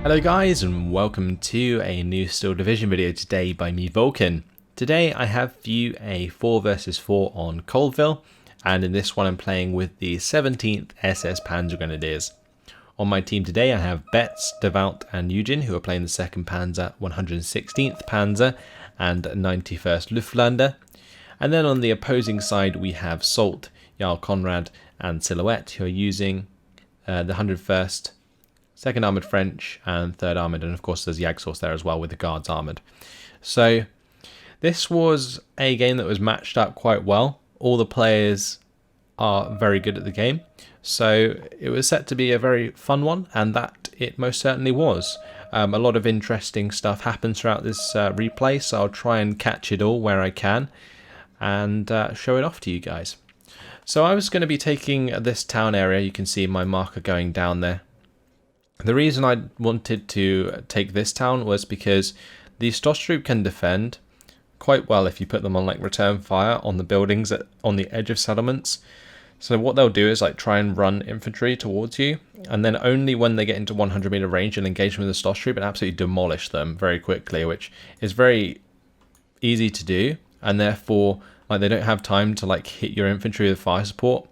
Hello guys, and welcome to a new Steel Division video today by me, Vulcan. Today I have for you a 4 versus 4 on Colleville, and in this one I'm playing with the 17th SS-Panzergrenadiers. On my team today I have Betts, Devout and Eugen, who are playing the 2nd Panzer, 116th Panzer and 91st Luftlanding. And then on the opposing side we have Salt, Jarl Conrad and Silhouette, who are using the 101st, 2nd Armoured French and 3rd Armoured, and of course there's Jagdsource there as well with the Guards Armoured. So this was a game that was matched up quite well. All the players are very good at the game, so it was set to be a very fun one, and that it most certainly was. A lot of interesting stuff happens throughout this replay, so I'll try and catch it all where I can and show it off to you guys. So I was going to be taking this town area. You can see my marker going down there. The reason I wanted to take this town was because the Stosstroop can defend quite well if you put them on like return fire on the buildings on the edge of settlements. So what they'll do is like try and run infantry towards you, and then only when they get into 100 meter range and engage with the Stosstroop and absolutely demolish them very quickly, which is very easy to do, and therefore like they don't have time to like hit your infantry with fire support.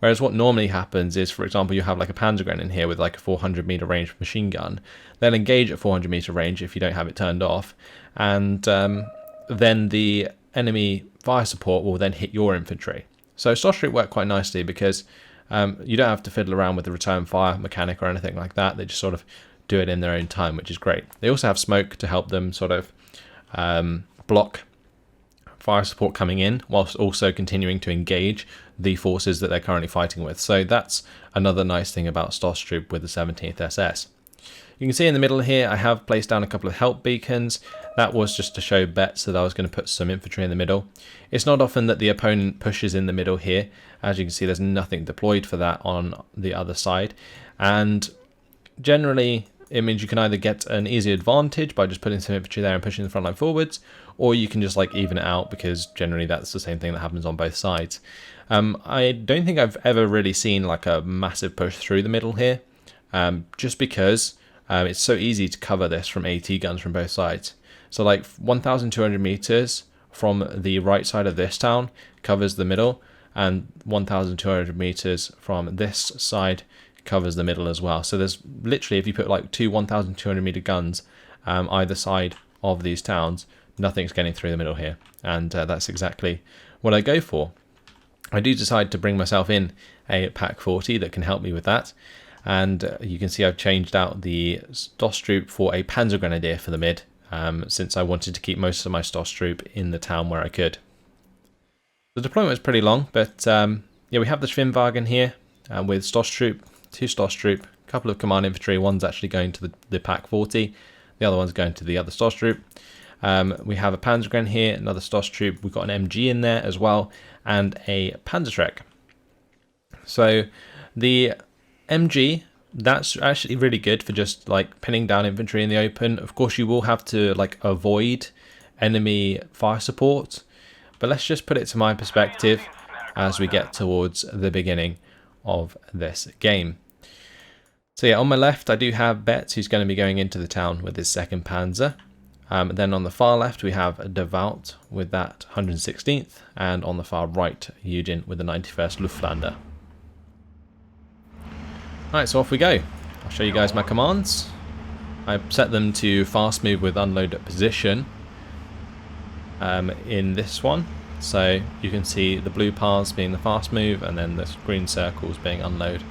Whereas what normally happens is, for example, you have like a Panzergrenadier in here with like a 400 meter range machine gun. They'll engage at 400 meter range if you don't have it turned off, and then the enemy fire support will then hit your infantry. So Stosstroop work quite nicely because you don't have to fiddle around with the return fire mechanic or anything like that. They just sort of do it in their own time, which is great. They also have smoke to help them sort of block fire support coming in, whilst also continuing to engage the forces that they're currently fighting with. So that's another nice thing about Stosstroop with the 17th SS. You can see in the middle here I have placed down a couple of help beacons. That was just to show Bett that I was going to put some infantry in the middle. It's not often that the opponent pushes in the middle here. As you can see, there's nothing deployed for that on the other side, and generally it means you can either get an easy advantage by just putting some infantry there and pushing the front line forwards, or you can just like even it out, because generally that's the same thing that happens on both sides. I don't think I've ever really seen like a massive push through the middle here, just because it's so easy to cover this from AT guns from both sides. So like 1,200 meters from the right side of this town covers the middle, and 1,200 meters from this side covers the middle as well. So there's literally, if you put like two 1,200 meter guns either side of these towns, nothing's getting through the middle here, and that's exactly what I go for. I do decide to bring myself in a Pack 40 that can help me with that, and you can see I've changed out the Stosstroop for a Panzergrenadier for the mid, since I wanted to keep most of my Stosstroop in the town where I could. The deployment was pretty long, but yeah, we have the Schwimmwagen here with Stosstroop, 2 Stosstroop, a couple of command infantry. One's actually going to the Pack 40, the other one's going to the other Stosstroop. We have a Panzergren here, another Stosstroop. We've got an MG in there as well, and a Panzerschreck. So the MG, that's actually really good for just like pinning down infantry in the open. Of course, you will have to like avoid enemy fire support, but let's just put it to my perspective as we get towards the beginning of this game. So yeah, on my left I do have Bett, who's going to be going into the town with his 2nd Panzer. Then on the far left we have Devout with that 116th, and on the far right Eugen with the 91st Luftlanding. Alright, so off we go. I'll show you guys my commands. I set them to fast move with unload at position in this one. So you can see the blue paths being the fast move, and then the green circles being unload.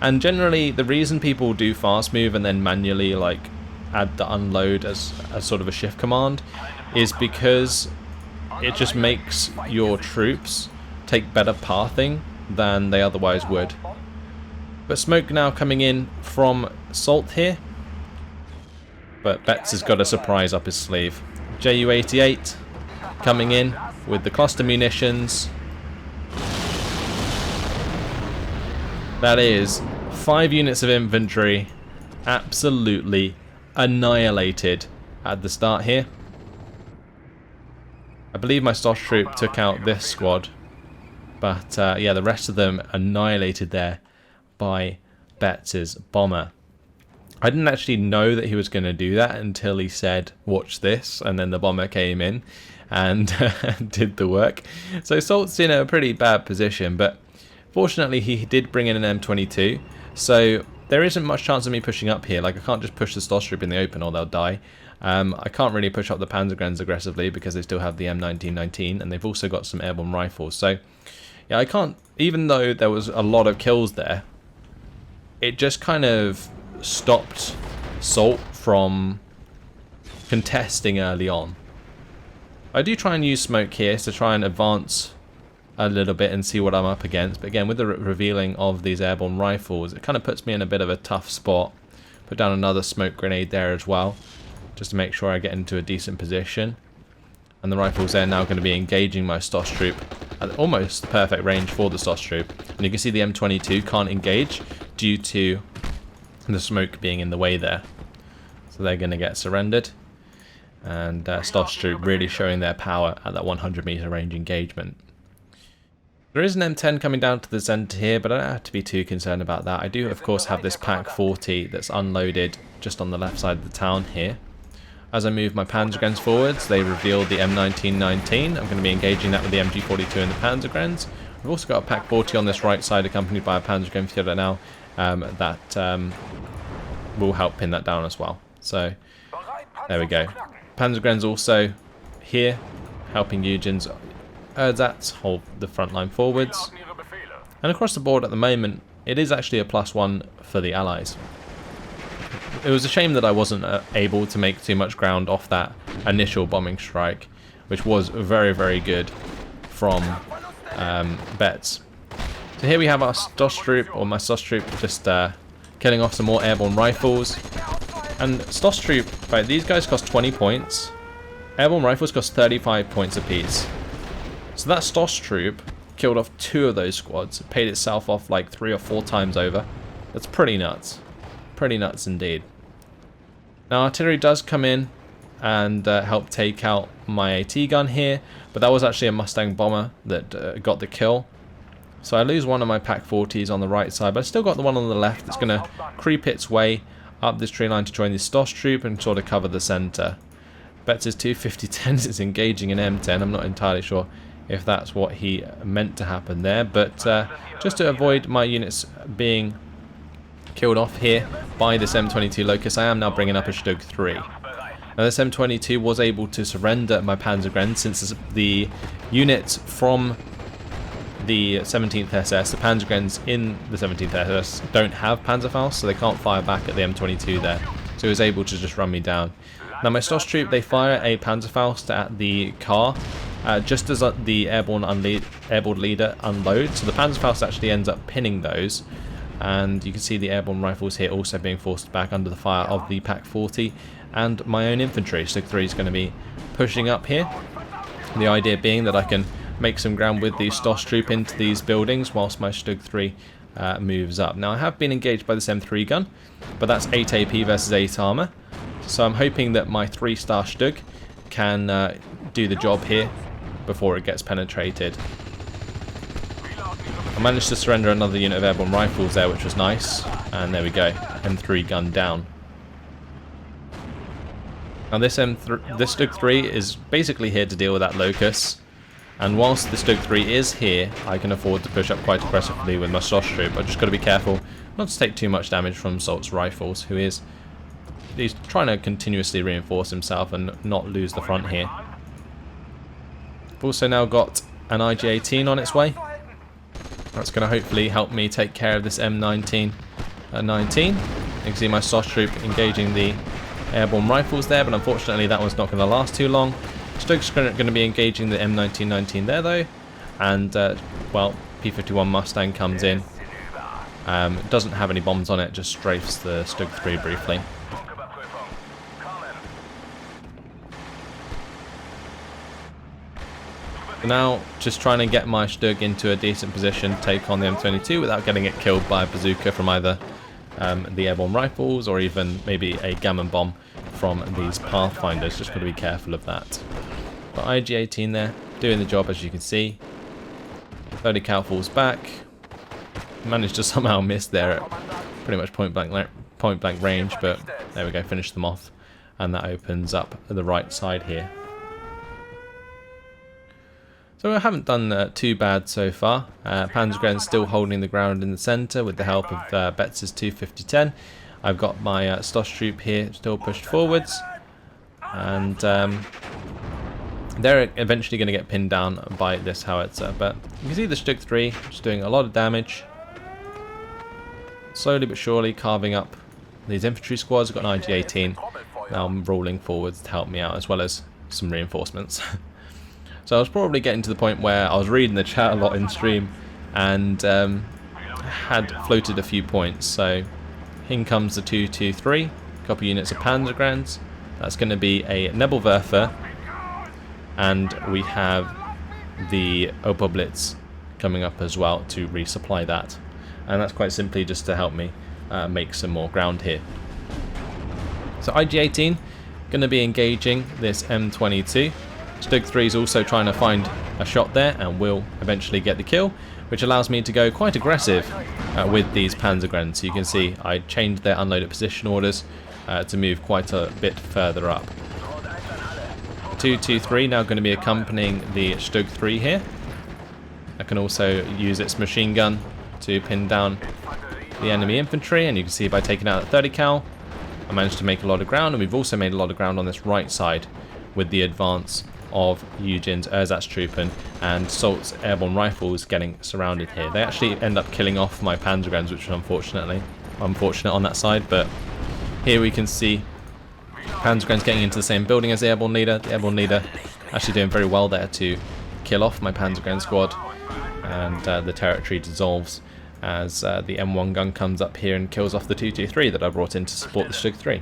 And generally the reason people do fast move and then manually like add the unload as sort of a shift command is because it just makes your troops take better pathing than they otherwise would. But smoke now coming in from Salt here, but Betts has got a surprise up his sleeve. Ju-88 coming in with the cluster munitions. That is 5 units of infantry absolutely annihilated at the start here. I believe my Stosstroop took out this squad, but yeah, the rest of them annihilated there by Betts' bomber. I didn't actually know that he was going to do that until he said, watch this, and then the bomber came in and did the work. So Salt's in a pretty bad position, but fortunately he did bring in an M22, so there isn't much chance of me pushing up here. Like, I can't just push the Stosstroop in the open or they'll die. I can't really push up the Panzergrenadiers aggressively because they still have the M1919, and they've also got some airborne rifles. So yeah, I can't, even though there was a lot of kills there, it just kind of stopped Salt from contesting early on. I do try and use smoke here to try and advance a little bit and see what I'm up against, but again, with the revealing of these airborne rifles, it kind of puts me in a bit of a tough spot. Put down another smoke grenade there as well, just to make sure I get into a decent position. And the rifles there now going to be engaging my Stosstroop at almost the perfect range for the Stosstroop. And you can see the M22 can't engage due to the smoke being in the way there. So they're going to get surrendered. And Stosstroop really showing their power at that 100 meter range engagement. There is an M10 coming down to the centre here, but I don't have to be too concerned about that. I do, of course, have this Pak 40 that's unloaded just on the left side of the town here. As I move my Panzergrens forwards, they reveal the M1919. I'm going to be engaging that with the MG42 and the Panzergrens. We've also got a Pak 40 on this right side, accompanied by a Panzergren Führer now. That will help pin that down as well. So, there we go. Panzergrens also here, helping Eugen's Ersatz hold the front line forwards. And across the board at the moment, it is actually a +1 for the Allies. It was a shame that I wasn't able to make too much ground off that initial bombing strike, which was very, very good from Betts. So here we have our Stosstroop, or my Stosstroop, just killing off some more airborne rifles. And Stosstroop, right, these guys cost 20 points. Airborne rifles cost 35 points apiece. So that Stosstroop killed off 2 of those squads, paid itself off like 3 or 4 times over. That's pretty nuts. Pretty nuts indeed. Now artillery does come in and help take out my AT gun here, but that was actually a Mustang bomber that got the kill. So I lose one of my Pak 40s on the right side, but I still got the one on the left that's going to creep its way up this tree line to join the Stosstroop and sort of cover the centre. Betts' 250-10 is engaging an M10. I'm not entirely sure if that's what he meant to happen there, but just to avoid my units being killed off here by this M22 Locust, I am now bringing up a Stug 3. Now this M22 was able to surrender my Panzergren since the units from the 17th SS, the Panzergrens in the 17th SS, don't have Panzerfaust, so they can't fire back at the M22 there. So he was able to just run me down. Now my Stosstroop, they fire a Panzerfaust at the car just as the airborne leader unloads. So the Panzerfaust actually ends up pinning those. And you can see the airborne rifles here also being forced back under the fire of the Pak 40 and my own infantry. Stug 3 is going to be pushing up here. The idea being that I can make some ground with the Stosstroop into these buildings whilst my Stug 3 moves up. Now I have been engaged by this M3 gun, but that's 8 AP versus 8 armor. So I'm hoping that my 3-star Stug can do the job here before it gets penetrated. I managed to surrender another unit of airborne rifles there, which was nice. And there we go, M3 gun down. Now this Stug 3 is basically here to deal with that Locust. And whilst the Stug 3 is here, I can afford to push up quite aggressively with my Stosstroop. I've just got to be careful not to take too much damage from Salt's rifles, he's trying to continuously reinforce himself and not lose the front here. I've also now got an IG-18 on its way. That's going to hopefully help me take care of this M19-19. You can see my Stosstroop engaging the airborne rifles there, but unfortunately that one's not going to last too long. Stug's going to be engaging the M19-19 there though, and well, P-51 Mustang comes in. Doesn't have any bombs on it, just strafes the Stug 3 briefly. Now, just trying to get my Stug into a decent position to take on the M22 without getting it killed by a bazooka from either the airborne rifles or even maybe a gammon bomb from these Pathfinders. Just got to be careful of that. But IG-18 there, doing the job as you can see. 30 cal falls back. Managed to somehow miss there at pretty much point point blank range, but there we go, finish them off. And that opens up the right side here. So I haven't done too bad so far. Panzergrenadier still holding the ground in the centre with the help of Betts' 250-10. I've got my Stoss troop here still pushed forwards. And they're eventually going to get pinned down by this howitzer. But you can see the Stug 3 just doing a lot of damage. Slowly but surely carving up these infantry squads. I've got an IG-18 now rolling forwards to help me out, as well as some reinforcements. So I was probably getting to the point where I was reading the chat a lot in stream and had floated a few points. So in comes the 223, a couple units of Panzergrenadiers. That's going to be a Nebelwerfer, and we have the Oberblitz coming up as well to resupply that. And that's quite simply just to help me make some more ground here. So IG-18 going to be engaging this M22. Stug 3 is also trying to find a shot there and will eventually get the kill, which allows me to go quite aggressive with these Panzergrenadiers. So you can see I changed their unloaded position orders to move quite a bit further up. 223 now going to be accompanying the Stug 3 here. I can also use its machine gun to pin down the enemy infantry, and you can see by taking out that 30 cal I managed to make a lot of ground, and we've also made a lot of ground on this right side with the advance of Eugen's Ersatztruppen and Salt's airborne rifles getting surrounded here. They actually end up killing off my Panzergrenadiers, which is unfortunate on that side, but here we can see Panzergrenadiers getting into the same building as the airborne leader. The airborne leader actually doing very well there to kill off my Panzergrenadier squad, and the territory dissolves as the M1 gun comes up here and kills off the 223 that I brought in to support the Stug 3.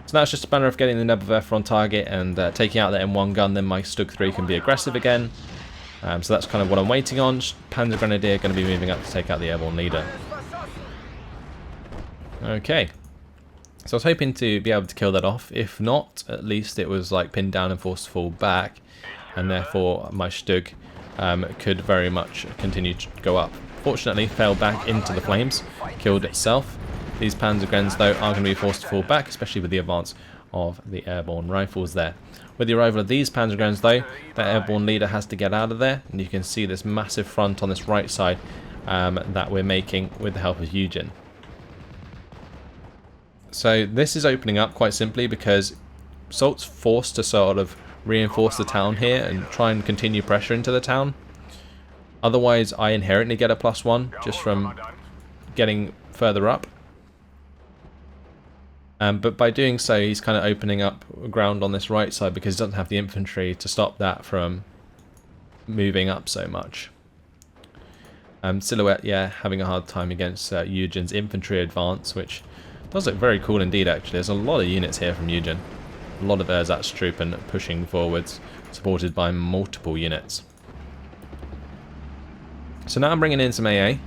So now it's just a matter of getting the Nebelwerfer on target and taking out the M1 gun, then my Stug 3 can be aggressive again. So that's kind of what I'm waiting on. Panzergrenadier going to be moving up to take out the airborne leader. Okay. So I was hoping to be able to kill that off. If not, at least it was like pinned down and forced to fall back, and therefore my Stug could very much continue to go up. Fortunately, fell back into the flames, killed itself. These Panzergrenadiers, though, are going to be forced to fall back, especially with the advance of the airborne rifles there. With the arrival of these Panzergrenadiers, though, the airborne leader has to get out of there, and you can see this massive front on this right side that we're making with the help of Eugen. So this is opening up quite simply because Salt's forced to sort of reinforce the town here and try and continue pressure into the town. Otherwise, I inherently get a +1 just from getting further up. But by doing so, he's kind of opening up ground on this right side because he doesn't have the infantry to stop that from moving up so much. Silhouette, yeah, having a hard time against Eugen's infantry advance, which does look very cool indeed, actually. There's a lot of units here from Eugen. A lot of Ersatztruppen pushing forwards, supported by multiple units. So now I'm bringing in some AA.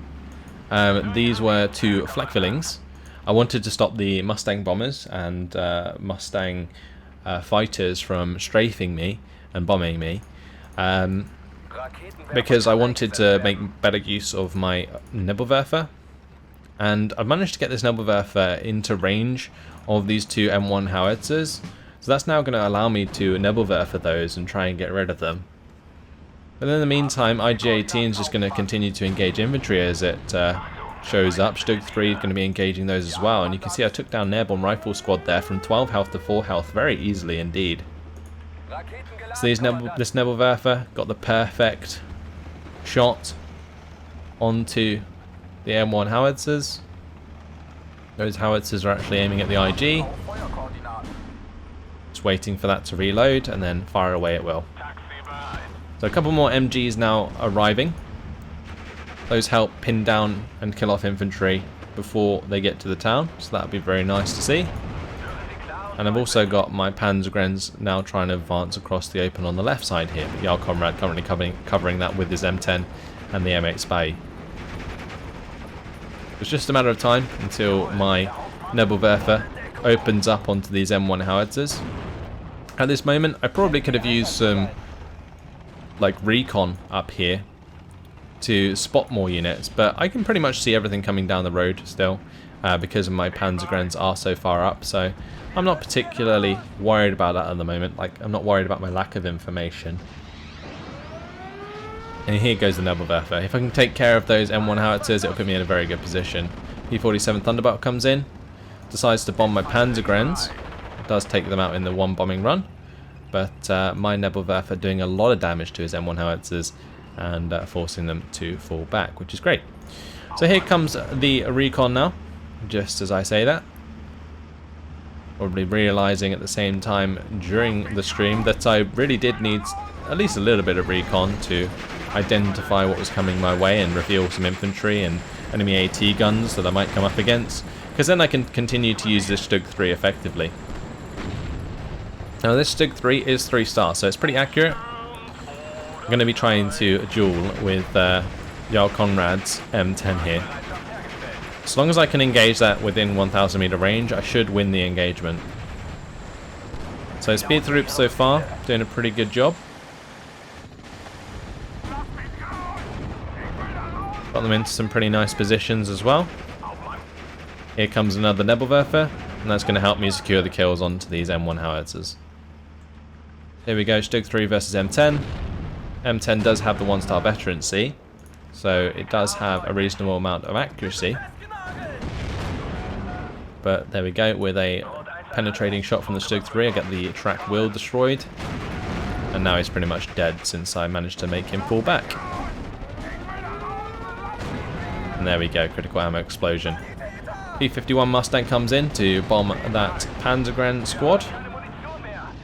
These were two Flakvillings. I wanted to stop the Mustang bombers and Mustang fighters from strafing me and bombing me, because I wanted to make better use of my Nebelwerfer. And I've managed to get this Nebelwerfer into range of these two M1 howitzers, so that's now going to allow me to Nebelwerfer those and try and get rid of them. But in the meantime, IG-18 is just going to continue to engage infantry as it shows up. Stug 3 is going to be engaging those as well, and you can see I took down an airborne rifle squad there from 12 health to 4 health very easily indeed. So this Nebelwerfer got the perfect shot onto the M1 howitzers. Those howitzers are actually aiming at the IG. Just waiting for that to reload and then fire away it will. So a couple more MGs now arriving. Those help pin down and kill off infantry before they get to the town, so that would be very nice to see. And I've also got my Panzergrenadiers now trying to advance across the open on the left side here, but Jarl Comrade currently covering that with his M10 and the M8 Spy. It's just a matter of time until my Nebelwerfer opens up onto these M1 howitzers. At this moment, I probably could have used some like recon up here to spot more units, but I can pretty much see everything coming down the road still. because my Panzergrens are so far up, so I'm not particularly worried about that at the moment. Like, I'm not worried about my lack of information. And here goes the Nebelwerfer. If I can take care of those M1 howitzers, it'll put me in a very good position. P-47 Thunderbolt comes in, decides to bomb my Panzergrens. Does take them out in the one bombing run, but my Nebelwerfer doing a lot of damage to his M1 howitzers and forcing them to fall back, which is great. So here comes the recon now, just as I say that. Probably realizing at the same time during the stream that I really did need at least a little bit of recon to identify what was coming my way and reveal some infantry and enemy AT guns that I might come up against, because then I can continue to use this Stug 3 effectively. Now this Stug 3 is 3 stars, so it's pretty accurate. I'm going to be trying to duel with Jarl Conrad's M10 here. As long as I can engage that within 1000 meter range, I should win the engagement. So speed troops so far doing a pretty good job. Got them into some pretty nice positions as well. Here comes another Nebelwerfer, and that's going to help me secure the kills onto these M1 howitzers. Here we go, Stug 3 versus M10. M10 does have the 1-star veterancy, so it does have a reasonable amount of accuracy. But there we go, with a penetrating shot from the Stug 3, I get the track wheel destroyed. And now he's pretty much dead since I managed to make him fall back. And there we go, critical ammo explosion. P-51 Mustang comes in to bomb that Panzergren squad.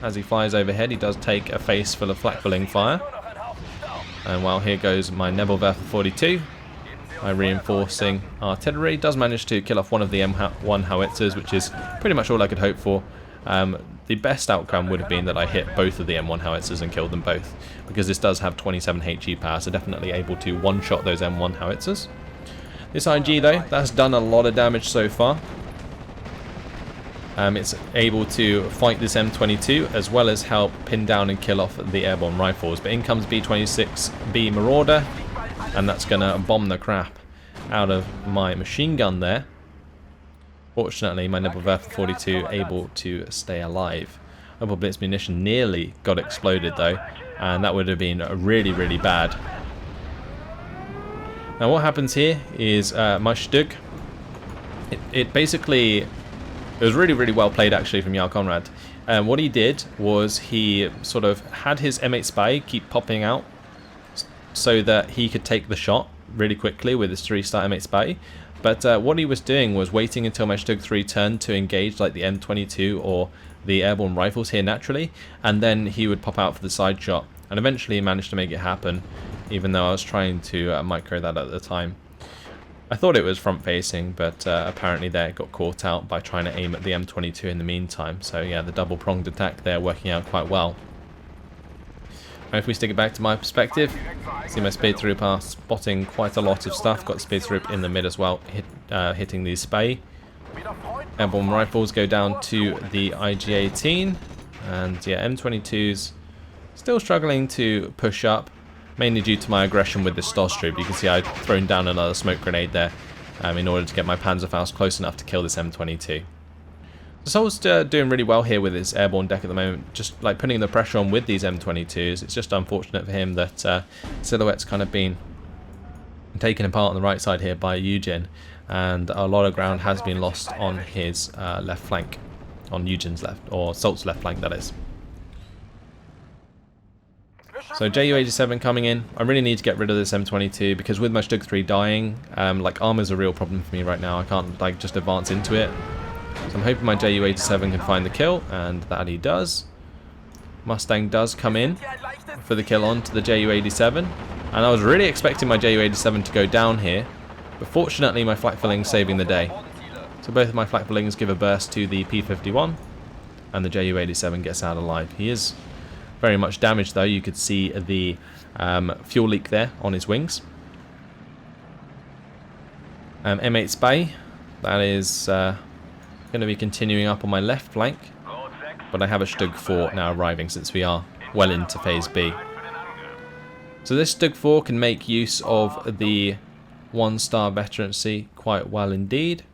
As he flies overhead, he does take a face full of flak-filling fire. And while here goes my Nebelwerfer 42, my reinforcing artillery does manage to kill off one of the M1 howitzers, which is pretty much all I could hope for. The best outcome would have been that I hit both of the M1 howitzers and killed them both, because this does have 27 HE power, so definitely able to one-shot those M1 howitzers. This IG though, that's done a lot of damage so far. It's able to fight this M22 as well as help pin down and kill off the airborne rifles. But in comes B-26B Marauder, and that's going to bomb the crap out of my machine gun there. Fortunately, my Nebelwerfer 42 able to stay alive. Double Blitz munition nearly got exploded though, and that would have been really, really bad. Now what happens here is my Stug, it was really, really well played actually from Jarl Conrad. What he did was he sort of had his M8 Spy keep popping out so that he could take the shot really quickly with his 3-star M8 Spy. But what he was doing was waiting until my Stug 3 turned to engage like the M22 or the airborne rifles here naturally, and then he would pop out for the side shot. And eventually he managed to make it happen, even though I was trying to micro that at the time. I thought it was front facing, but apparently there it got caught out by trying to aim at the M22 in the meantime. So yeah, the double pronged attack there working out quite well. And if we stick it back to my perspective, see my speed troop are spotting quite a lot of stuff. Got the speed troop in the mid as well, hitting these Spey. Airborne rifles go down to the IG-18, and yeah, M22's still struggling to push up, mainly due to my aggression with this Stoss troop. You can see I've thrown down another smoke grenade there in order to get my Panzerfaust close enough to kill this M22. The Soul's doing really well here with his airborne deck at the moment, just like putting the pressure on with these M22s. It's just unfortunate for him that Silhouette's kind of been taken apart on the right side here by Eugen, and a lot of ground has been lost on his left flank, on Eugen's left, or Salt's left flank that is. So Ju-87 coming in. I really need to get rid of this M22 because with my Stug 3 dying, like armor's a real problem for me right now. I can't like just advance into it. So I'm hoping my Ju-87 can find the kill, and that he does. Mustang does come in for the kill onto the Ju-87, and I was really expecting my Ju-87 to go down here, but fortunately my flak filling's saving the day. So both of my flak fillings give a burst to the P-51, and the Ju-87 gets out alive. He is very much damaged though. You could see the fuel leak there on his wings. M8 Spy, that is going to be continuing up on my left flank, but I have a Stug 4 now arriving since we are well into phase B. So this Stug 4 can make use of the 1-star veterancy quite well indeed.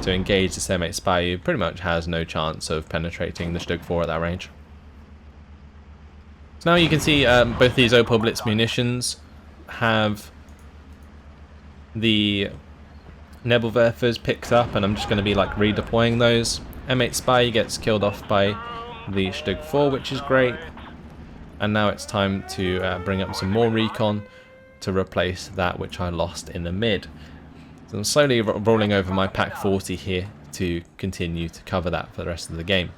to engage this M8 Spy, who pretty much has no chance of penetrating the Stug 4 at that range. So now you can see both these Opel Blitz munitions have the Nebelwerfers picked up, and I'm just going to be like redeploying those. M8 Spy gets killed off by the Stug 4, which is great. And now it's time to bring up some more recon to replace that which I lost in the mid. So I'm slowly rolling over my Pack 40 here to continue to cover that for the rest of the game.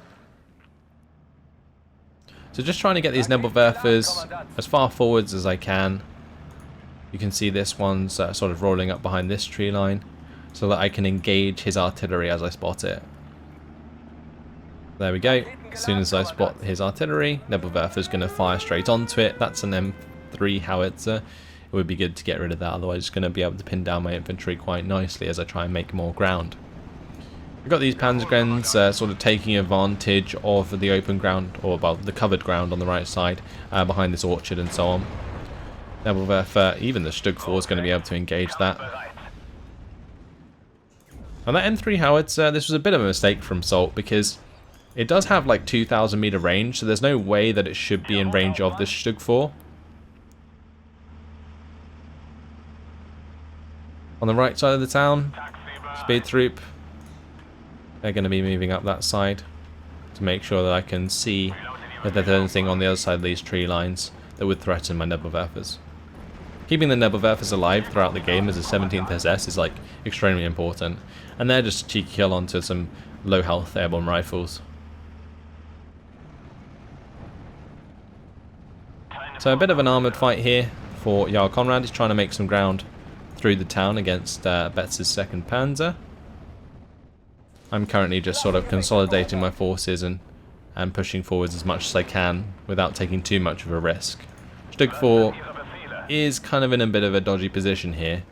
So just trying to get these Nebelwerfers as far forwards as I can. You can see this one's sort of rolling up behind this tree line so that I can engage his artillery as I spot it. There we go. As soon as I spot his artillery, Nebelwerfer's going to fire straight onto it. That's an M3 howitzer. It would be good to get rid of that, otherwise it's going to be able to pin down my infantry quite nicely as I try and make more ground. We've got these Panzergrenadiers sort of taking advantage of the open ground, or well, the covered ground on the right side, behind this orchard and so on. Nebelwerfer, even the Stug 4 is going to be able to engage that. And that M3 howitzer, this was a bit of a mistake from Salt, because it does have like 2,000 meter range, so there's no way that it should be in range of this Stug 4. On the right side of the town, speed troop, they're going to be moving up that side to make sure that I can see if there's anything on the other side of these tree lines that would threaten my Nebelwerfers. Keeping the Nebelwerfers alive throughout the game as a 17th SS is like extremely important, and they're just a cheeky kill onto some low health airborne rifles. So a bit of an armoured fight here for Jarl Conrad. He's trying to make some ground through the town against Betts' 2nd Panzer. I'm currently just sort of consolidating my forces and pushing forwards as much as I can without taking too much of a risk. Stug 4 is kind of in a bit of a dodgy position here.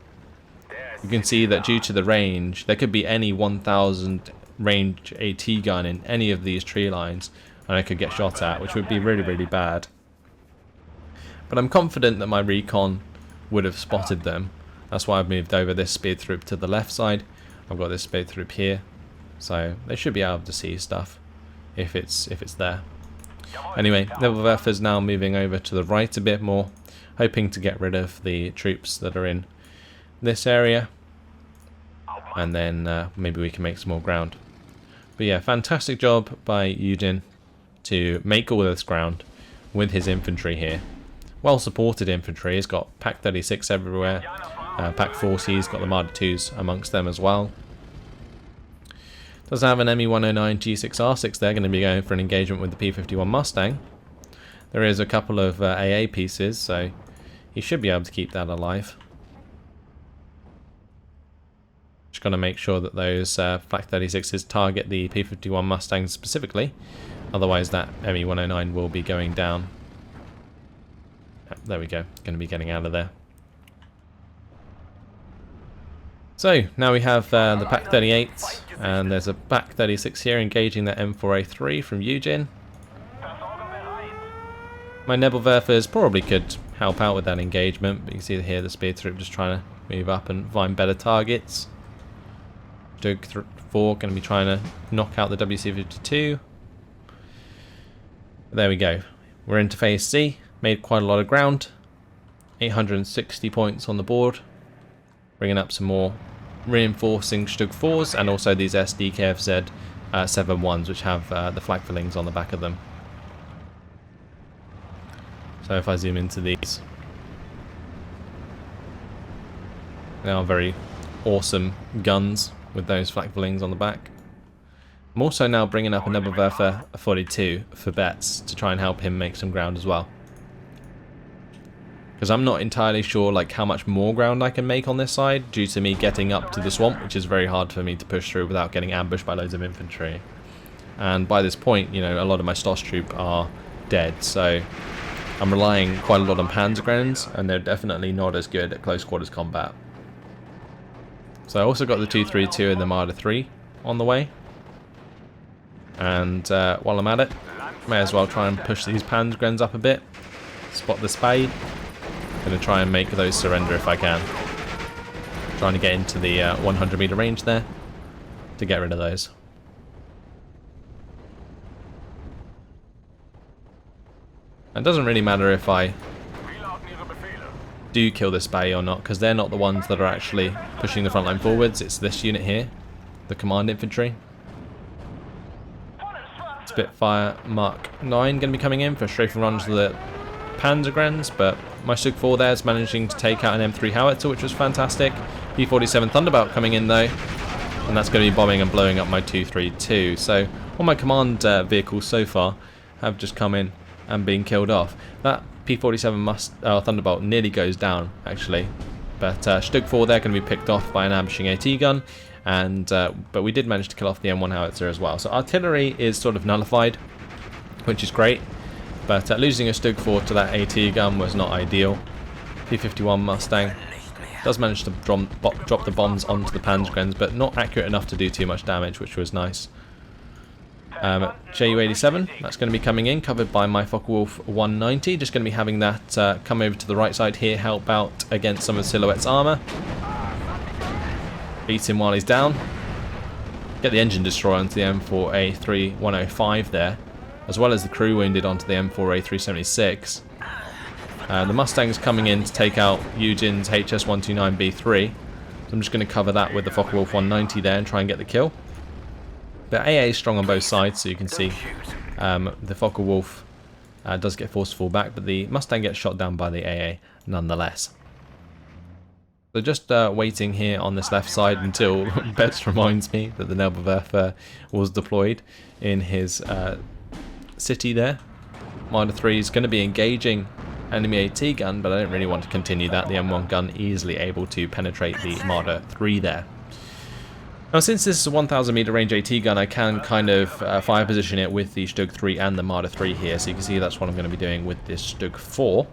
You can see that due to the range, there could be any 1000 range AT gun in any of these tree lines and I could get shot at, which would be really, really bad. But I'm confident that my recon would have spotted them. That's why I've moved over this speed troop to the left side. I've got this speed troop here, so they should be able to see stuff if it's there. Anyway, Nebelwerfer's now moving over to the right a bit more, hoping to get rid of the troops that are in this area, and then maybe we can make some more ground. But yeah, fantastic job by Eugen to make all this ground with his infantry here. Well supported infantry. He's got Pack 36 everywhere. Pack 40's got the Marder 2s amongst them as well. Does have an ME109 G6R6 there, going to be going for an engagement with the P51 Mustang. There is a couple of AA pieces, so he should be able to keep that alive. Just going to make sure that those Flak 36s target the P51 Mustang specifically, otherwise that ME109 will be going down. There we go, going to be getting out of there. So now we have the Pack 38, and there's a Pack 36 here engaging that M4A3 from Eugen. My Nebelwerfers probably could help out with that engagement, but you can see here the speed troop just trying to move up and find better targets. Stug 4 going to be trying to knock out the WC-52. There we go. We're into phase C. Made quite a lot of ground. 860 points on the board. Bringing up some more reinforcing Stug 4s and also these SDKFZ 7-1s which have the flag fillings on the back of them. So if I zoom into these, they are very awesome guns with those flak fillings on the back. I'm also now bringing up a Nebelwerfer 42 for Betts to try and help him make some ground as well. Because I'm not entirely sure like how much more ground I can make on this side due to me getting up to the swamp, which is very hard for me to push through without getting ambushed by loads of infantry. And by this point, you know, a lot of my Stoss troop are dead, so I'm relying quite a lot on Panzergrenadiers, and they're definitely not as good at close quarters combat. So I also got the 232 and the Marder 3 on the way. And while I'm at it, may as well try and push these Panzergrenadiers up a bit. Spot the spade. Gonna try and make those surrender if I can. Trying to get into the 100 meter range there to get rid of those. It doesn't really matter if I do kill this bay or not, because they're not the ones that are actually pushing the front line forwards. It's this unit here, the command infantry. Spitfire Mark 9 going to be coming in for strafing runs to the Panzergrenadiers, but my Stug 4 there is managing to take out an M3 howitzer, which was fantastic. P-47 Thunderbolt coming in though, and that's going to be bombing and blowing up my 232. So all my command vehicles so far have just come in and been killed off. That P-47 Thunderbolt nearly goes down actually, but Stug 4 there going to be picked off by an ambushing AT gun, and but we did manage to kill off the M1 howitzer as well. So artillery is sort of nullified, which is great, but losing a Stug 4 to that AT gun was not ideal. P-51 Mustang does manage to drop the bombs onto the Panzergrenadiers, but not accurate enough to do too much damage, which was nice. Ju-87, that's going to be coming in, covered by my Focke-Wulf 190. Just going to be having that come over to the right side here, help out against some of Silhouette's armour. Beat him while he's down. Get the engine destroyer onto the M4A3 105 there, as well as the crew wounded onto the M4A 376. The Mustang's coming in to take out Eugen's HS-129B3. So I'm just going to cover that with the Focke-Wulf 190 there and try and get the kill. But AA is strong on both sides, so you can see the Focke-Wulf does get forced to fall back, but the Mustang gets shot down by the AA nonetheless. So just waiting here on this left side until Betts reminds me that the Nebelwerfer was deployed in his city there. Marder 3 is going to be engaging enemy AT gun, but I don't really want to continue that. The M1 gun easily able to penetrate the Marder 3 there. Now, since this is a 1000 meter range AT gun, I can kind of fire position it with the Stug 3 and the Marder 3 here, so you can see that's what I'm going to be doing with this Stug 4.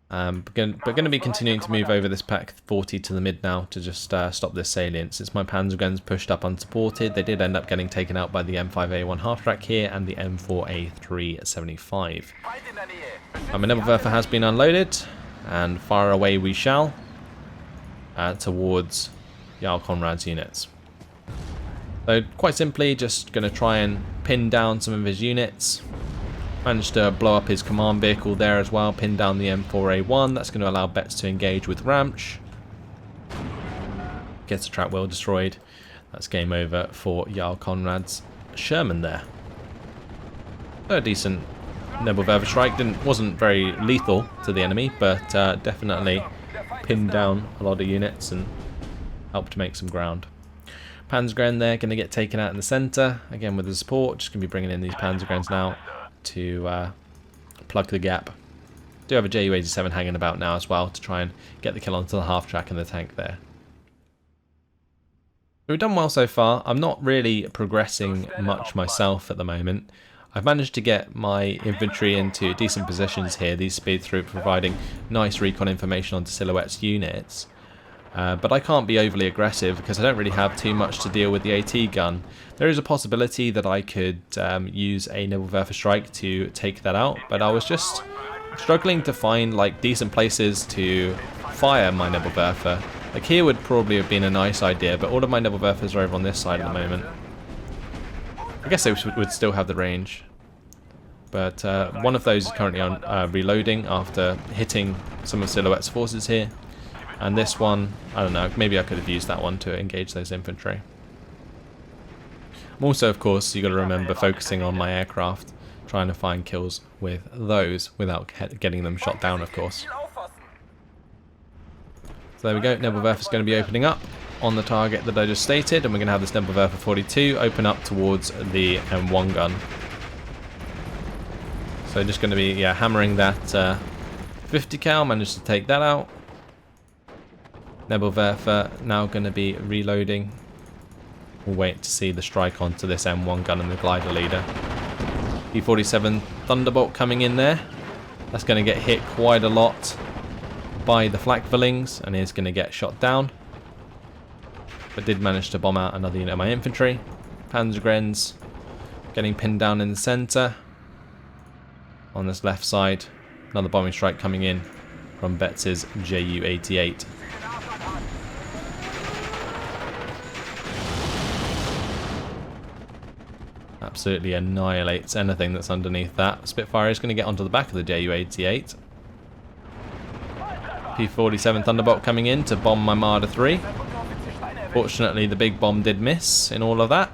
But going to be continuing to move over this Pack 40 to the mid now to just stop this salient. Since my Panzerguns pushed up unsupported, they did end up getting taken out by the M5A1 half-track here and the M4A375. My Nebelwerfer has been unloaded, and fire away we shall towards Jarl Conrad's units. So quite simply, just going to try and pin down some of his units. Managed to blow up his command vehicle there as well, pin down the M4A1. That's going to allow Betts to engage with Ramsch. Gets the trap wheel destroyed. That's game over for Jarl Conrad's Sherman there. So a decent Nebelwerfer strike. Wasn't very lethal to the enemy, but definitely pinned down a lot of units and helped make some ground. Panzergren there going to get taken out in the centre. Again with the support, just going to be bringing in these Panzergrens now to plug the gap. Do have a Ju-87 hanging about now as well to try and get the kill onto the half track and the tank there. We've done well so far. I'm not really progressing much myself at the moment. I've managed to get my infantry into decent positions here, these speed through providing nice recon information onto Silhouette's units. But I can't be overly aggressive because I don't really have too much to deal with the AT gun. There is a possibility that I could use a Nebelwerfer strike to take that out, but I was just struggling to find like decent places to fire my Nebelwerfer. Like here would probably have been a nice idea, but all of my Nebelwerfers are over on this side at the moment. I guess they would still have the range, but one of those is currently on reloading after hitting some of Silhouette's forces here. And this one, I don't know, maybe I could have used that one to engage those infantry. I'm also, of course, you got to remember focusing on my aircraft, trying to find kills with those without getting them shot down, of course. So there we go, Nebelwerfer is going to be opening up on the target that I just stated, and we're going to have this Nebelwerfer 42 open up towards the M1 gun. So just going to be, yeah, hammering that 50 cal, managed to take that out. Nebelwerfer now going to be reloading. We'll wait to see the strike onto this M1 gun and the glider leader. P-47 Thunderbolt coming in there. That's going to get hit quite a lot by the Flakvillings and is going to get shot down. But did manage to bomb out another unit of my infantry. Panzergrens getting pinned down in the centre. On this left side, another bombing strike coming in from Betts' Ju-88. Absolutely annihilates anything that's underneath that. Spitfire is going to get onto the back of the Ju-88. P-47 Thunderbolt coming in to bomb my Marder 3. Fortunately, the big bomb did miss in all of that.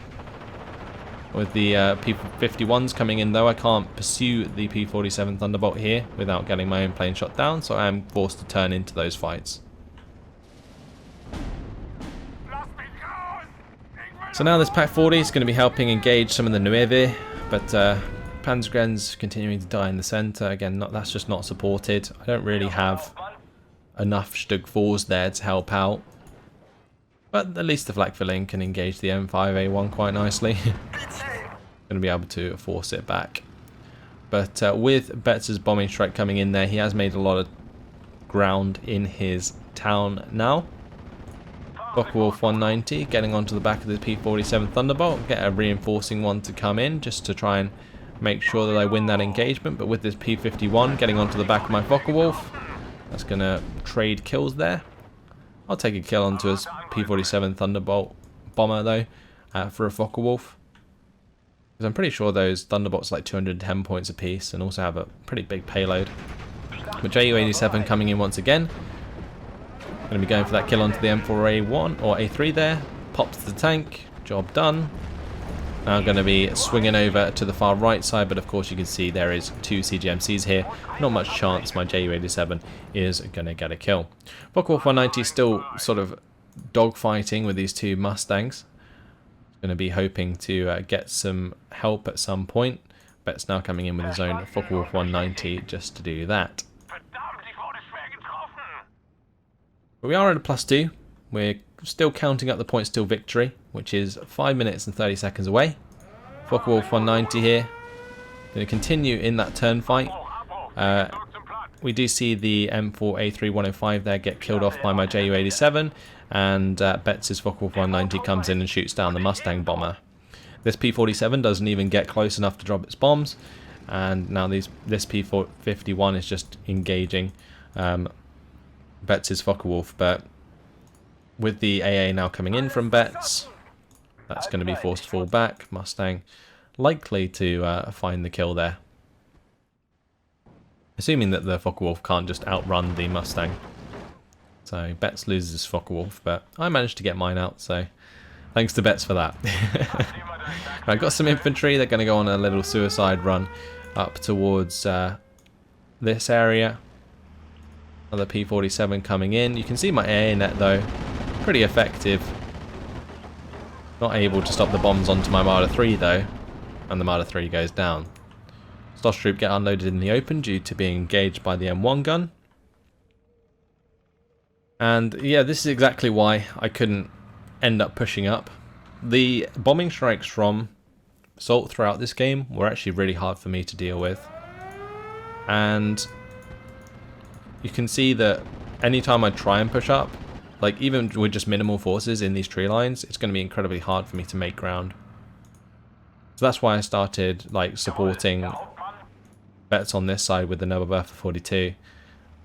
With the P-51s coming in though, I can't pursue the P-47 Thunderbolt here without getting my own plane shot down, so I am forced to turn into those fights. So now this Pak-40 is going to be helping engage some of the Nueve, but Panzergren's continuing to die in the centre. Again, that's just not supported. I don't really have enough Stug 4s there to help out. But at least the flak filling can engage the M5A1 quite nicely. Going to be able to force it back. But with Betts' bombing strike coming in there, he has made a lot of ground in his town now. Focke-Wulf 190 getting onto the back of the P-47 Thunderbolt. Get a reinforcing one to come in just to try and make sure that I win that engagement. But with this P-51 getting onto the back of my Focke-Wulf, that's going to trade kills there. I'll take a kill onto his P-47 Thunderbolt bomber though for a Focke-Wulf. Because I'm pretty sure those Thunderbolts are like 210 points apiece and also have a pretty big payload. But Ju-87 coming in once again. Going to be going for that kill onto the M4A1 or A3 there. Pops the tank. Job done. Now going to be swinging over to the far right side, but of course you can see there is two CGMCs here. Not much chance my Ju-87 is going to get a kill. Focke-Wulf 190 still sort of dogfighting with these two Mustangs. Going to be hoping to get some help at some point. Betts now coming in with his own Focke-Wulf 190 just to do that. But we are at a +2. We're still counting up the points till victory, which is 5 minutes and 30 seconds away. Focke-Wulf 190 here. Going to continue in that turn fight. We do see the M4A3-105 there get killed off by my Ju-87, and Betts' Focke-Wulf 190 comes in and shoots down the Mustang bomber. This P-47 doesn't even get close enough to drop its bombs, and now this P-51 is just engaging Betts' Focke-Wulf, but with the AA now coming in from Betts, that's going to be forced to fall back. Mustang likely to find the kill there. Assuming that the Focke-Wulf can't just outrun the Mustang. So Betts loses his Focke-Wulf, but I managed to get mine out, so thanks to Betts for that. I've got some infantry. They're going to go on a little suicide run up towards this area. Another P-47 coming in. You can see my AA net though. Pretty effective. Not able to stop the bombs onto my Marder 3 though. And the Marder 3 goes down. Stosstroop get unloaded in the open due to being engaged by the M1 gun. And yeah, this is exactly why I couldn't end up pushing up. The bombing strikes from Assault throughout this game were actually really hard for me to deal with. And you can see that anytime I try and push up, like even with just minimal forces in these tree lines, it's going to be incredibly hard for me to make ground. So that's why I started like supporting Betts on this side with the Nobelwerfer 42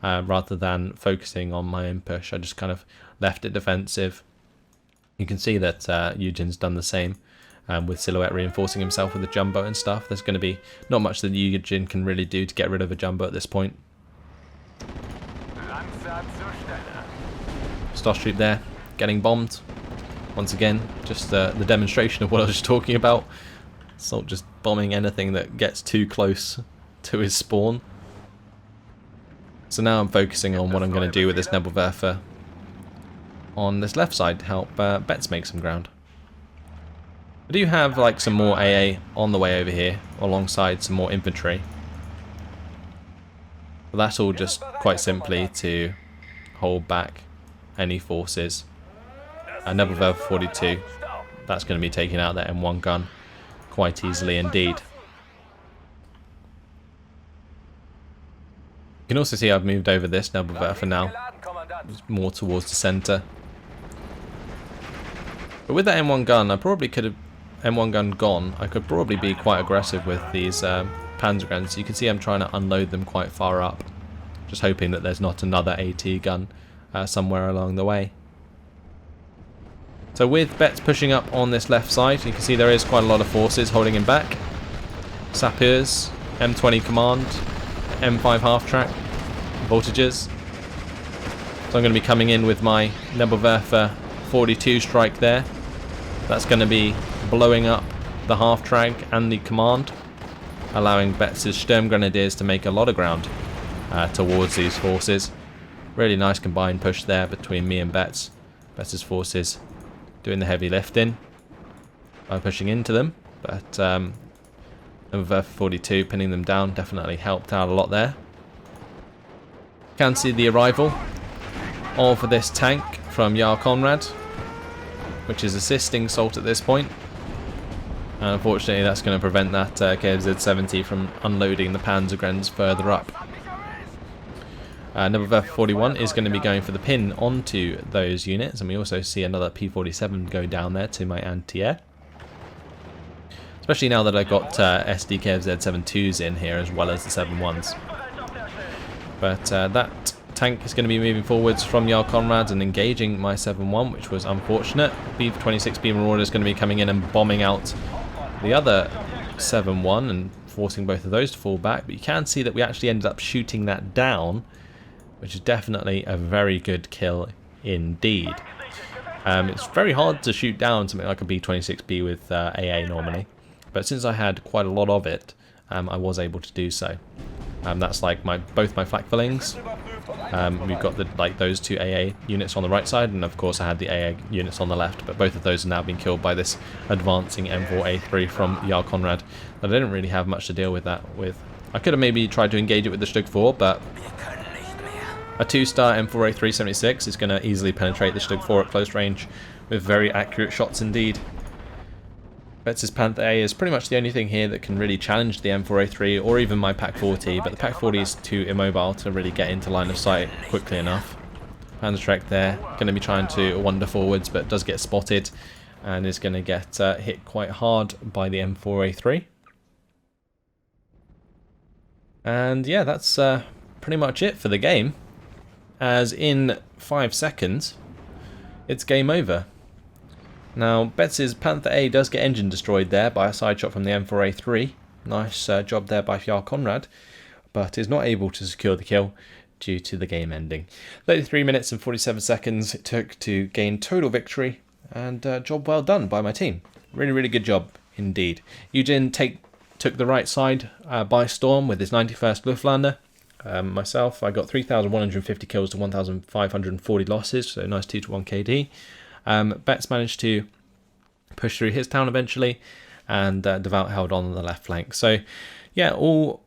rather than focusing on my own push. I just kind of left it defensive. You can see that Eugen's done the same with Silhouette reinforcing himself with the jumbo and stuff. There's going to be not much that Eugen can really do to get rid of a jumbo at this point. Stosstroop there, getting bombed. Once again, just the demonstration of what I was talking about. Assault just bombing anything that gets too close to his spawn. So now I'm focusing on what I'm going to do with this Nebelwerfer on this left side to help Betts make some ground. I do have like some more AA on the way over here, alongside some more infantry. But that's all just quite simply to hold back any forces. Nebelwerfer 42, that's going to be taking out that M1 gun quite easily indeed. You can also see I've moved over this Nebelwerfer now, more towards the centre. But with that M1 gun, I probably could have, M1 gun gone, I could probably be quite aggressive with these Panzergrens. You can see I'm trying to unload them quite far up. Just hoping that there's not another AT gun somewhere along the way. So with Bett pushing up on this left side, you can see there is quite a lot of forces holding him back. Sappers, M20 command, M5 half-track, voltages. So I'm going to be coming in with my Nebelwerfer 42 strike there. That's going to be blowing up the half-track and the command, allowing Bett's Sturmgrenadiers to make a lot of ground towards these forces. Really nice combined push there between me and Bett's forces doing the heavy lifting by pushing into them, but Nebelwerfer 42 pinning them down definitely helped out a lot there. Can see the arrival of this tank from Jarl Conrad, which is assisting Salt at this point. And unfortunately that's going to prevent that KFZ-70 from unloading the Panzergrens further up. Nebelwerfer 41 is going to be going for the pin onto those units, and we also see another P-47 go down there to my anti-air. Especially now that I've got SD KFZ-72s in here as well as the 7-1s. But that tank is going to be moving forwards from Jarl Conrad and engaging my 7-1, which was unfortunate. B-26B Marauder is going to be coming in and bombing out the other 7-1 and forcing both of those to fall back. But you can see that we actually ended up shooting that down, which is definitely a very good kill indeed. It's very hard to shoot down something like a B-26B with AA normally, but since I had quite a lot of it, I was able to do so. That's like both my flak fillings. We've got those two AA units on the right side, and of course I had the AA units on the left, but both of those are now being killed by this advancing M4A3 from Jarl Conrad. I didn't really have much to deal with that with. I could have maybe tried to engage it with the Stug 4, but a 2-star M4A376 is going to easily penetrate the Stug 4 at close range with very accurate shots indeed. Betts' Panther A is pretty much the only thing here that can really challenge the M4A3 or even my Pak-40, but the Pak-40 is too immobile to really get into line of sight quickly enough. Panzerschreck there, going to be trying to wander forwards, but does get spotted and is going to get hit quite hard by the M4A3. And yeah, that's pretty much it for the game, as in 5 seconds it's game over. Now Betts' Panther A does get engine destroyed there by a side shot from the M4A3. Nice job there by Jarl Conrad, but is not able to secure the kill due to the game ending. 33 minutes and 47 seconds it took to gain total victory, and job well done by my team. Really, really good job indeed. Eugen took the right side by storm with his 91st Luftlander. Myself, I got 3,150 kills to 1,540 losses, so nice 2-to-1 KD. Betts managed to push through his town eventually, and Devout held on the left flank. So yeah, all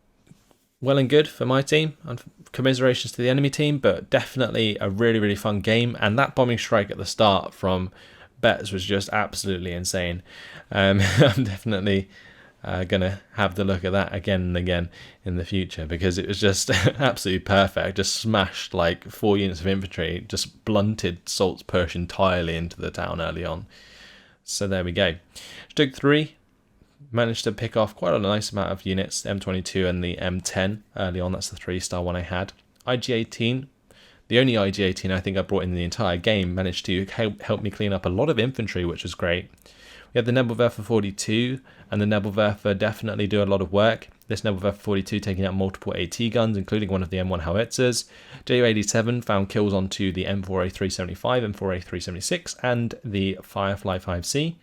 well and good for my team, and commiserations to the enemy team, but definitely a really, really fun game. And that bombing strike at the start from Betts was just absolutely insane. I'm definitely gonna have to look at that again and again in the future, because it was just absolutely perfect. Just smashed like 4 units of infantry, just blunted Salt's push entirely into the town early on. So there we go. Stug 3 managed to pick off quite a nice amount of units, M22 and the M10 early on. That's the 3-star one I had. IG-18, the only IG-18 I think I brought in the entire game, managed to help me clean up a lot of infantry, which was great. We had the Nebelwerfer 42, and the Nebelwerfer definitely do a lot of work. This Nebelwerfer 42 taking out multiple AT guns, including one of the M1 howitzers. Ju-87 found kills onto the M4A375, M4A376, and the Firefly 5C.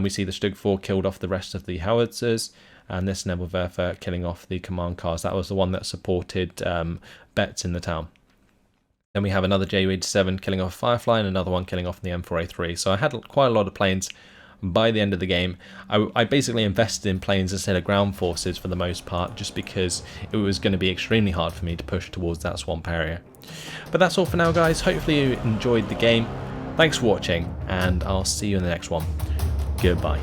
We see the Stug 4 killed off the rest of the howitzers, and this Nebelwerfer killing off the command cars. That was the one that supported Betts in the town. Then we have another Ju-87 killing off Firefly, and another one killing off the M4A3. So I had quite a lot of planes. By the end of the game, I basically invested in planes instead of ground forces for the most part, just because it was going to be extremely hard for me to push towards that swamp area. But that's all for now, guys. Hopefully you enjoyed the game. Thanks for watching, and I'll see you in the next one. Goodbye.